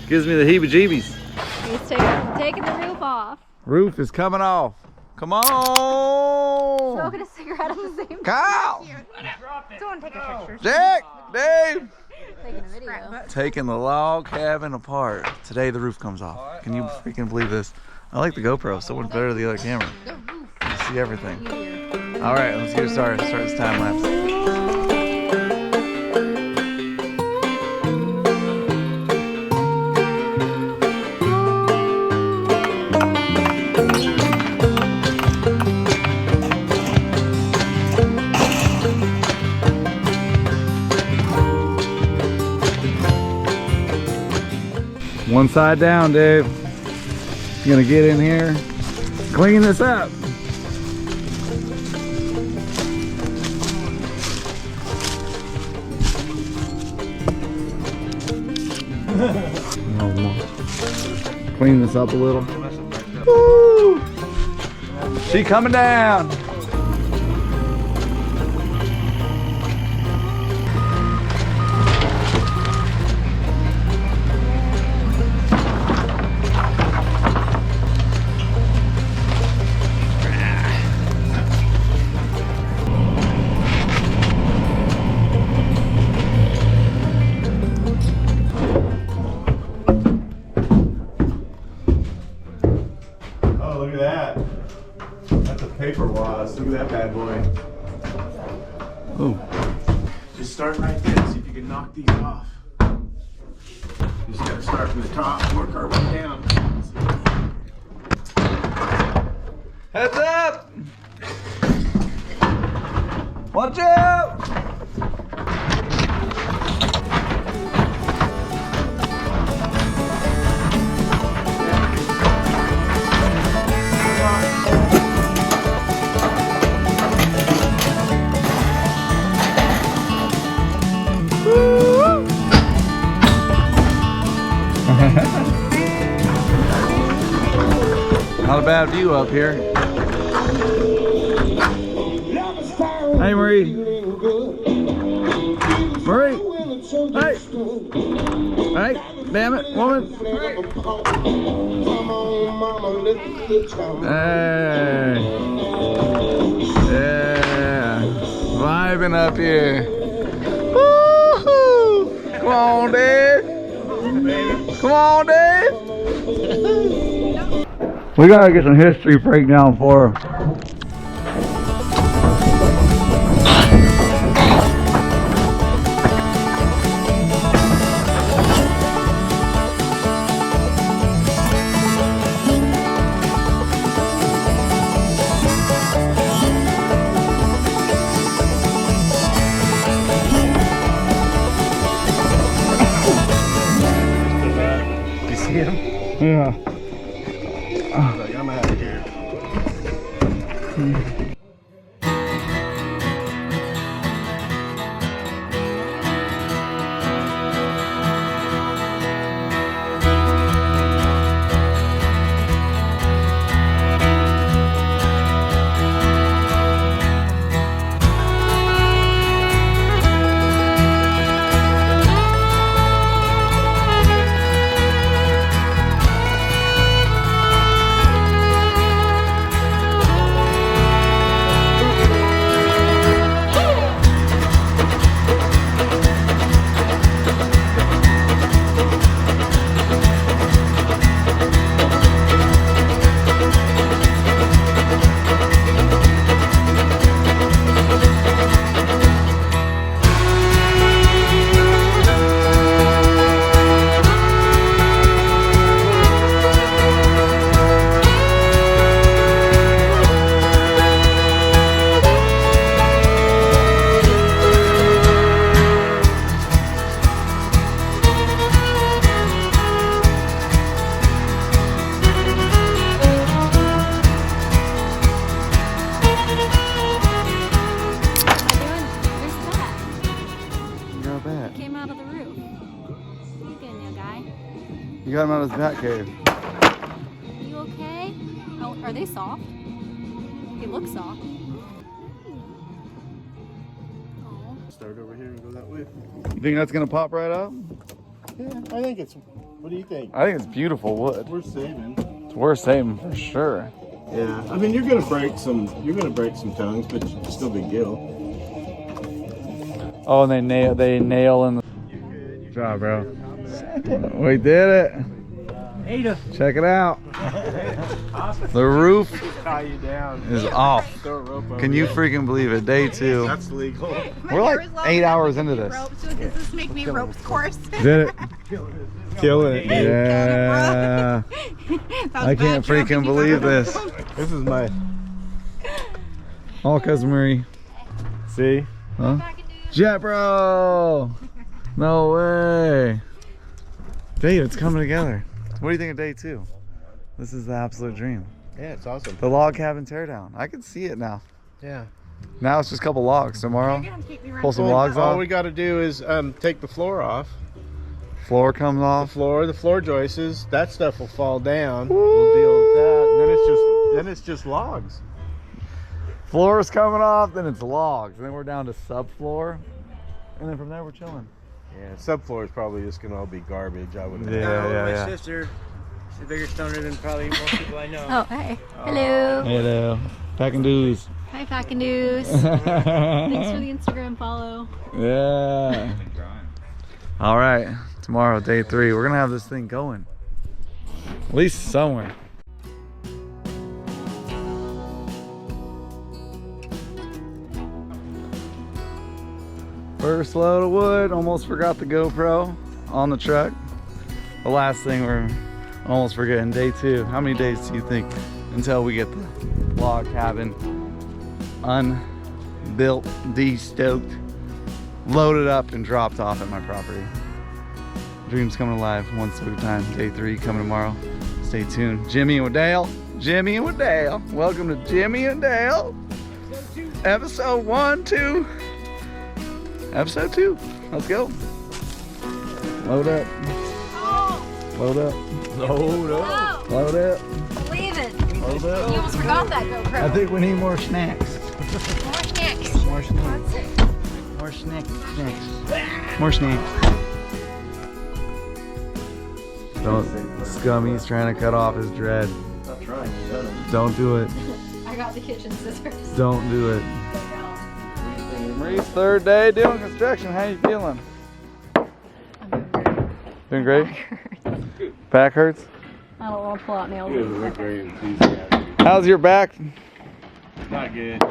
Gives me the heebie-jeebies. He's taking the roof off. Roof is coming off. Come on! Smoking a cigarette at the same time. Kyle! Someone take a picture. Jack! Dave! Taking a video. Taking the log cabin apart. Today the roof comes off. Can you freaking believe this? I like the GoPro. So much better than the other camera. You see everything. All right, let's get started. Start this time lapse. One side down, Dave. You're gonna get in here, clean this up. Clean this up a little. Woo! She coming down. Look at that. That's a paper wash. Look at that bad boy. Ooh. Just start right there. See if you can knock these off. You just gotta start from the top, work our way down. Heads up! Watch out! Not a bad view up here. Hey, Marie. Marie. Hey. Hey, damn it, woman. Hey. Yeah. Vibing up here. Woo-hoo. Come on, Dave. Come on, Dave. We gotta get some history breakdown for her. You see him? Yeah. Like, I'm out of here. You got him out of his bat cave. Are you okay? Oh, are they soft? They look soft. Oh. Start over here and go that way. You think that's gonna pop right up? Yeah, I think it's What do you think? I think it's beautiful wood. We're saving. It's worth saving for sure. Yeah, I mean, you're gonna break some tongues, but it's still big deal. Oh, and they nail in the. Good job, bro. We did it. Check it out. The roof is off. Can you freaking believe it? Day 2. That's legal. We're like 8 hours into this. So does this make me ropes course? Did it? Killing it. Yeah. I can't freaking believe this. This is my. All cause Marie. See? Huh? Jet bro! No way. Dave, it's coming together. What do you think of day 2? This is the absolute dream. Yeah, it's awesome. The log cabin teardown. I can see it now. Yeah. Now it's just a couple logs. Tomorrow, pull some logs All off. we got to do is take the floor off. Floor comes off. The floor joists. That stuff will fall down. We'll deal with that. And then it's just logs. Floor's coming off, then it's logs. And then we're down to subfloor. And then from there we're chilling. Yeah, subfloor is probably just gonna all be garbage. I would. My sister, she's a bigger stoner than probably most people I know. Oh, hey. Hello. Hello. Packing dues. Hi, Packing News. Thanks for the Instagram follow. Yeah. All right. Tomorrow, day 3. We're going to have this thing going. At least somewhere. First load of wood. Almost forgot the GoPro on the truck. The last thing we're almost forgetting, day 2. How many days do you think until we get the log cabin unbuilt, de-stoked, loaded up, and dropped off at my property? Dreams coming alive, one step at a time. Day 3 coming tomorrow. Stay tuned. Jimmy and Dale. Jimmy and Dale. Welcome to Jimmy and Dale. Episode 1, 2. Episode 2. Let's go. Load up. Load up. Load up. Load up. Believe it. Load You up. almost forgot that GoPro. I think we need more snacks. More snacks. More snacks. More snacks. More snacks. Don't. Scummy's trying to cut off his dread. Not trying. You done it. Don't do it. I got the kitchen scissors. Don't do it. Marie's 3rd day doing construction. How you feeling? Doing great. Back hurts? I don't want to pull out nails. How's your back? Not good.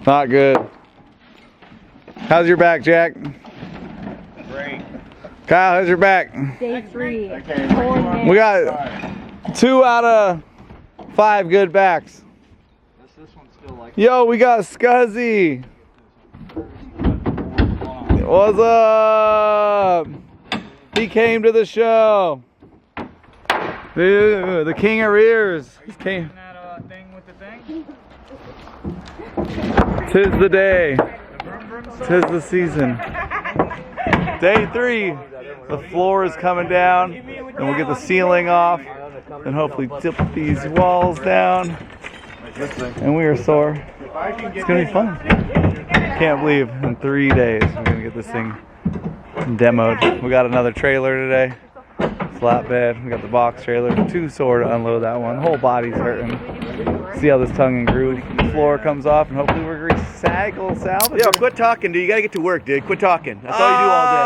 Not good. How's your back, Jack? Great. Kyle, how's your back? Day 3. We got 2 out of 5 good backs. This one's still like. Yo, we got Scuzzy. What's up? He came to the show. Dude, the king of ears. He came. That thing with the thing? 'Tis the day. 'Tis the season. Day 3. The floor is coming down, and we'll get the ceiling off, and hopefully tip these walls down. And we are sore. It's gonna be fun. Can't believe in 3 days we're gonna get this thing demoed. We got another trailer today, flatbed. We got the box trailer. Too sore to unload that one. The whole body's hurting. See how this tongue and groove floor comes off, and hopefully we're recycle salvage. Yo, quit talking, dude. You gotta get to work, dude. Quit talking. That's all you do all day.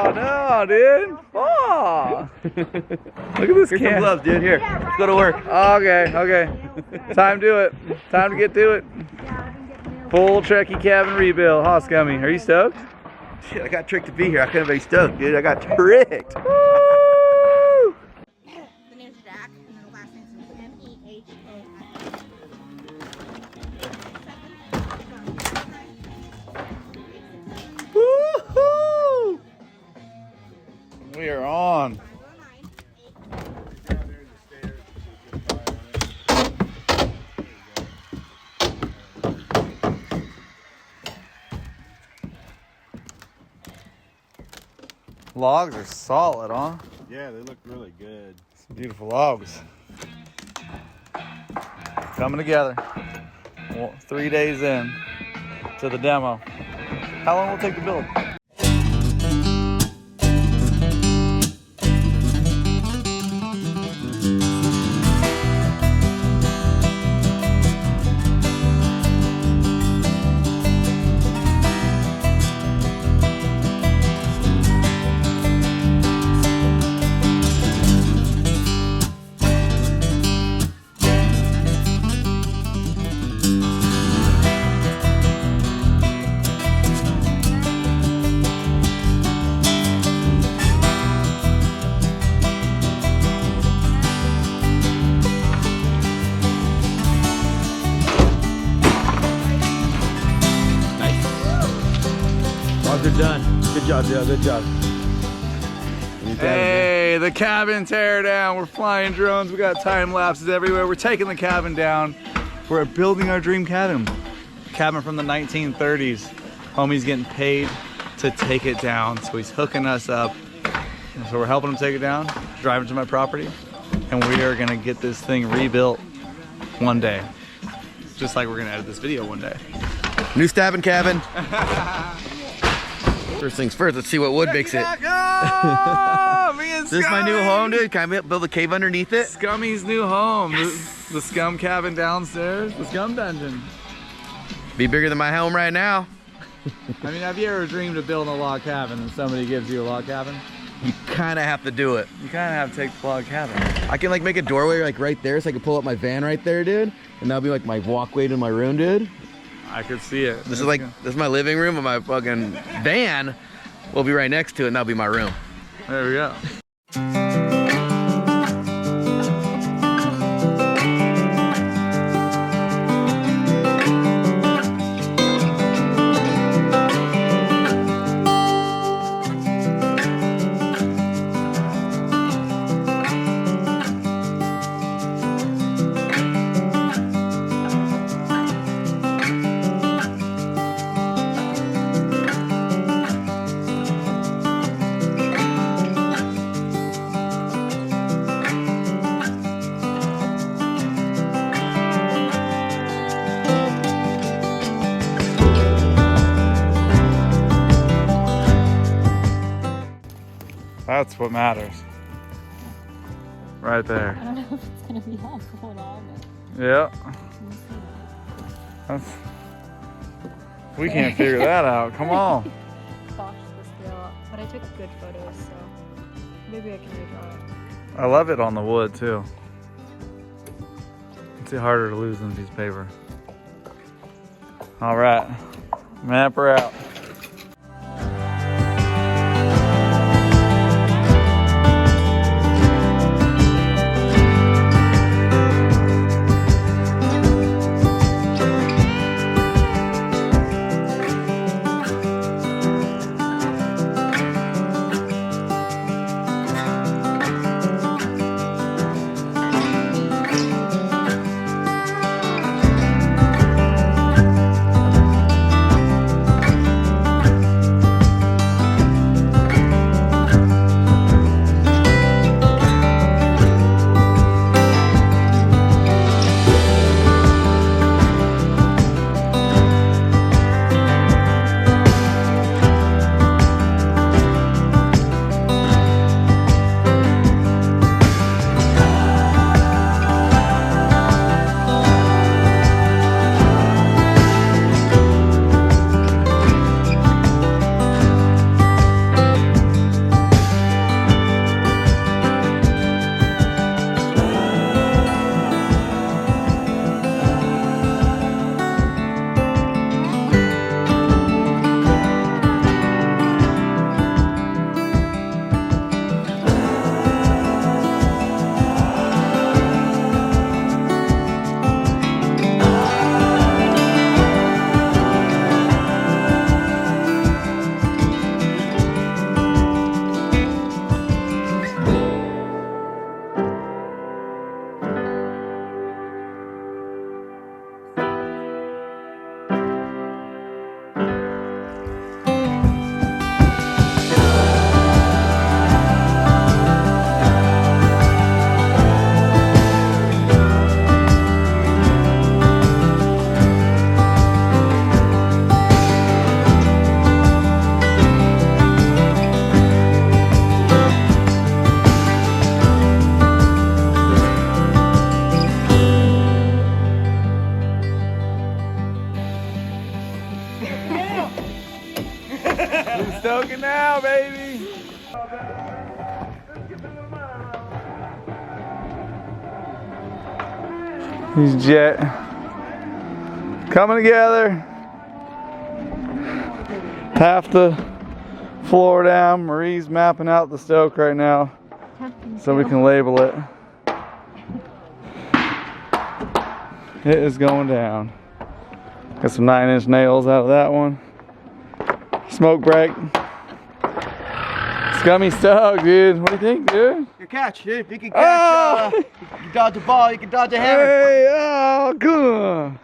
Oh no, dude! Oh. Look at this Here's can. some gloves, dude. Here, let's go to work. Okay. Time to do it. Time to get to it. Full Trekkie cabin rebuild. Huh, Scummy? Are you stoked? Shit, I got tricked to be here. I couldn't be stoked, dude. I got tricked. Woo! The name's Jack, and then the last name is M-E-H-A-I. Woo-hoo! We are on. Logs are solid, huh? Yeah, they look really good. Some beautiful logs. Coming together. Well, 3 days in to the demo. How long will it take to build? job, Joe. Good job. Hey, the cabin tear down. We're flying drones. We got time lapses everywhere. We're taking the cabin down. We're building our dream cabin. Cabin from the 1930s. Homie's getting paid to take it down, so he's hooking us up. And so we're helping him take it down, driving to my property, and we are gonna get this thing rebuilt one day. Just like we're gonna edit this video one day. New stabbing cabin. First things first, let's see what wood makes it. This is my new home, dude. Can I build a cave underneath it? Scummy's new home. Yes. The scum cabin downstairs, the scum dungeon. Be bigger than my home right now. I mean, have you ever dreamed of building a log cabin and somebody gives you a log cabin? You kind of have to do it. You kind of have to take the log cabin. I can like make a doorway like right there so I can pull up my van right there, dude. And that'll be like my walkway to my room, dude. I could see it. This is my living room, and my fucking van will be right next to it, and that'll be my room. There we go. That's what matters. Right there. I don't know if it's gonna be helpful at all, but Yeah. We can't figure that out. Come on. botched the scale up. But I took good photos, so maybe I can redraw it. I love it on the wood too. It's harder to lose than a piece of paper. All right, mapper out. Stoking now, baby. He's jet coming together. Half the floor down. Marie's mapping out the stoke right now so we can label it. It is going down. Got some 9-inch nails out of that one. Smoke break. Scummy Stoke, dude. What do you think, dude? Your catch, dude. If you can catch, you can dodge a ball, you can dodge a hammer. Hey, oh, good.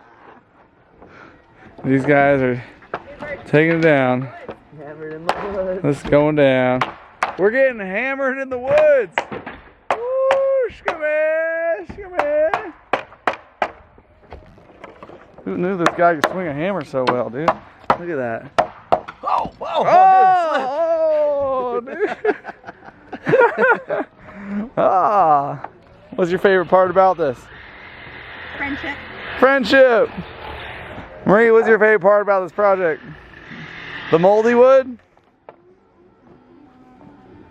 These guys are taking it down. It's going down. We're getting hammered in the woods. Woo, scummy, scummy. Who knew this guy could swing a hammer so well, dude? Look at that. Oh, whoa, Oh, dude. Ah. What's your favorite part about this? Friendship. Friendship. Marie, what's your favorite part about this project? The moldy wood?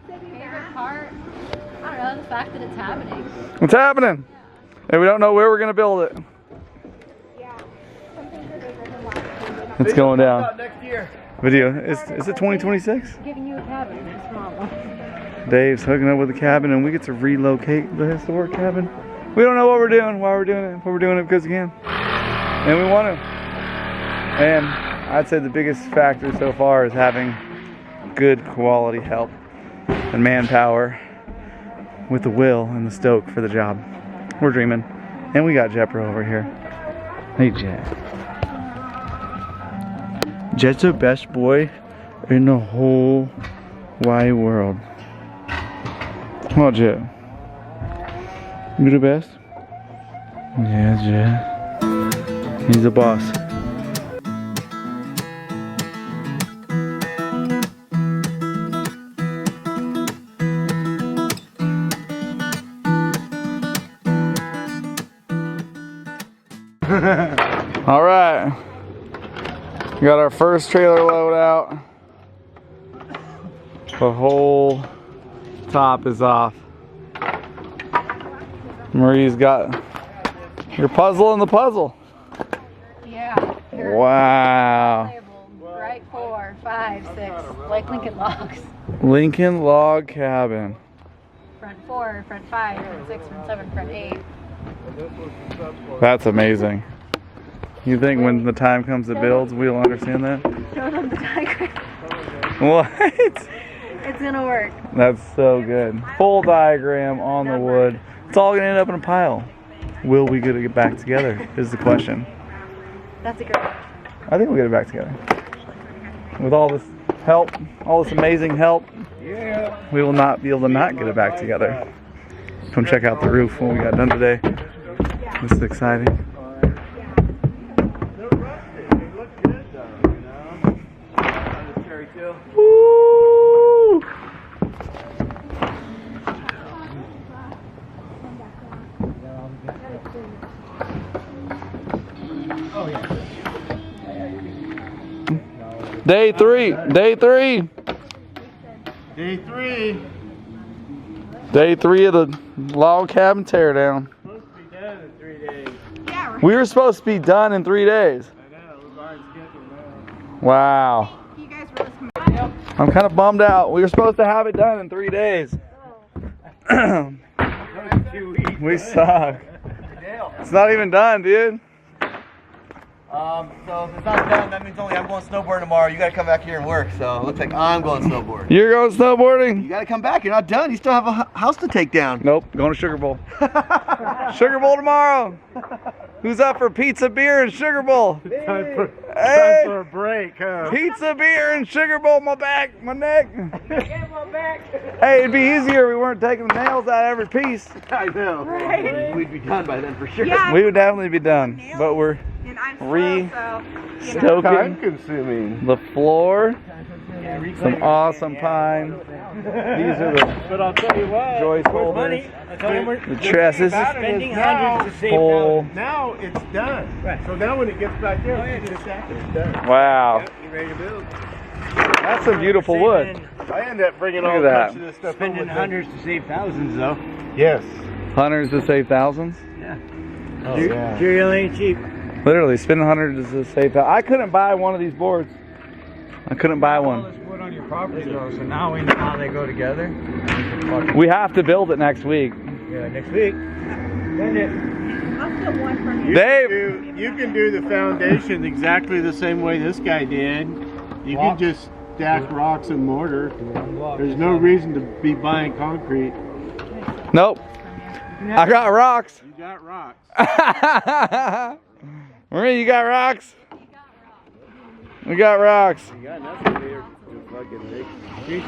Favorite part? I don't know, the fact that it's happening. What's happening? And we don't know where we're gonna build it. It's going down. Next year. Video. Is it 2026? Giving you a cabin. It's small. Dave's hooking up with the cabin and we get to relocate the historic cabin. We don't know what we're doing, why we're doing it, but we're doing it because we can. And we want to. And I'd say the biggest factor so far is having good quality help and manpower with the will and the stoke for the job. We're dreaming. And we got Jepper over here. Hey, Jet. Jet's the best boy in the whole wide world. Come on, Jet. You the best? Yeah, Jet. He's the boss. All right. We got our first trailer load out. The whole top is off. Marie's got your puzzle in the puzzle. Yeah. Wow. Right, 4, 5, 6, like Lincoln Logs. Lincoln log cabin. Front 4, front 5, front 6, front 7, front 8. That's amazing. You think when the time comes to builds, we'll understand that? Show them the diagram. What? It's gonna work. That's so good. Full diagram on the wood. It's all gonna end up in a pile. Will we get it back together is the question. That's a great question. I think we'll get it back together. With all this help, all this amazing help, we will not be able to not get it back together. Come check out the roof when we got done today. This is exciting. Woo! Day 3. Day 3. Day 3. Day 3 of the log cabin teardown. Supposed to be done in 3 days. Yeah, right. We were supposed to be done in 3 days. I know, we're behind schedule now. Wow. You guys really come out. I'm kind of bummed out. We were supposed to have it done in 3 days. 2 weeks. We suck. It's not even done, dude. So if it's not done, that means only I'm going snowboarding tomorrow. You gotta come back here and work. So it looks like I'm going snowboarding. You're going snowboarding? You gotta come back. You're not done. You still have a house to take down. Nope, going to Sugar Bowl. Sugar Bowl tomorrow. Who's up for pizza, beer, and Sugar Bowl? Time for Hey, a break, huh? pizza, beer, and Sugar Bowl. My back, my neck. Hey, it'd be easier if we weren't taking the nails out of every piece. I know. Right. We'd be done by then for sure. Yeah. We would definitely be done, but we're And I'm slow, Re- so, you know. stoking Time consuming. the floor. Some awesome pine. These are the But I'll tell you what, joist holders, money. I told him we're the trusses, spending Now, hundreds to save pole. thousands. Now it's done. Right. So now when it gets back there, it's just after it's done. Wow, You ready to build? that's some beautiful wood. Saving- I end up bringing Look all at bunch that. of this stuff Spending over there. hundreds to save thousands, though. Yes. Hunters to save thousands. Yeah. Oh, Material yeah. material ain't cheap. Literally, spending hundreds to save thousands. I couldn't buy one of these boards. I couldn't buy All one. this wood on your property, though, so now we know how they go together. We have to build it next week. Yeah, next week. Send it. I'll still one from you. Dave! You can do the foundation exactly the same way this guy did. You can Walk. just stack rocks and mortar. There's no reason to be buying concrete. Nope. I got rocks. You got rocks. Marie, you got rocks? We got rocks. You got nothing here to fucking make street.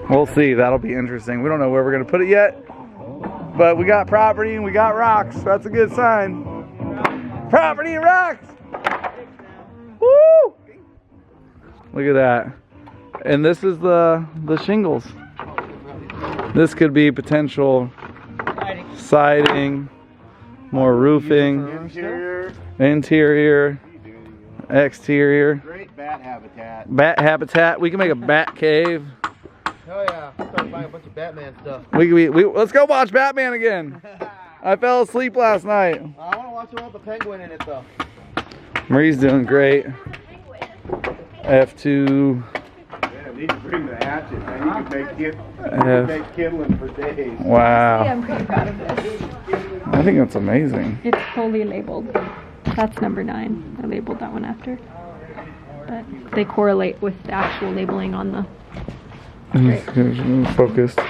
We'll see. That'll be interesting. We don't know where we're going to put it yet. But we got property and we got rocks. That's a good sign. Property and rocks. Woo! Look at that. And this is the shingles. This could be potential siding, more roofing, interior, exterior. Great bat habitat. Bat habitat. We can make a bat cave. Oh yeah, start buying a bunch of Batman stuff. Let's go watch Batman again. I fell asleep last night. I want to watch the one with the penguin in it though. Marie's doing great. F2. Yeah, need to bring the hatchet, man. You can make kindling for days. Wow. I'm pretty proud of this. I think that's amazing. It's fully labeled. That's number 9. I labeled that one after. But they correlate with the actual labeling on the... Focused.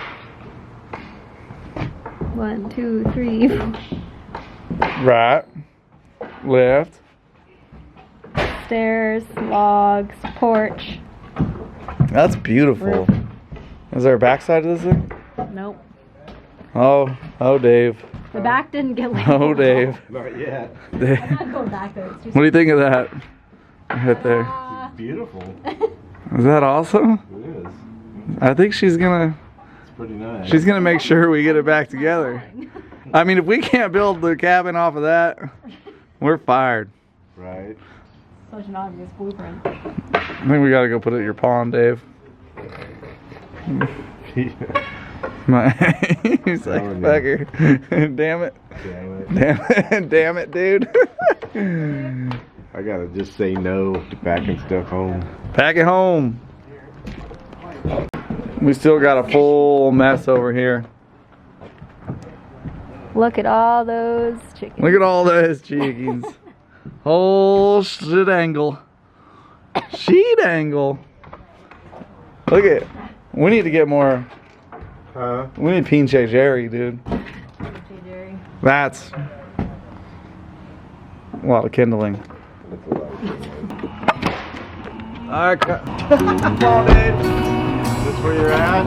1, 2, 3. Right. Left. Stairs, logs, porch. That's beautiful. Roof. Is there a backside to this thing? Nope. Oh, Dave. The back didn't get labeled. Oh, Dave. Not yet. Dave. I'm not going back there. It's too What do you think of that? Right there. It's beautiful. Is that awesome? It is. I think she's gonna Pretty nice. make sure we get it back together. I mean, if we can't build the cabin off of that, we're fired. Right. Such an obvious blueprint. I think we gotta go put it in your pond, Dave. He's like, Oh, no. fucker. Damn it. Damn it, dude. I gotta just say no to packing stuff home. Pack it home. We still got a full mess over here. Look at all those chickens. Look at all those chickens. Whole shit angle. Sheet angle. Look at. We need to get more. We need Pinche Jerry, dude. That's a lot of kindling. Alright, come on, Dave. Is this where you're at?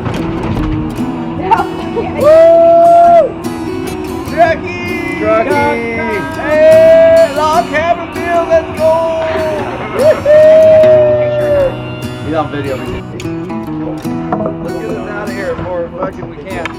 Woo! Trucky! Hey, log cabin deal, let's go! He's on video. Let's get us out of here before fucking we can't.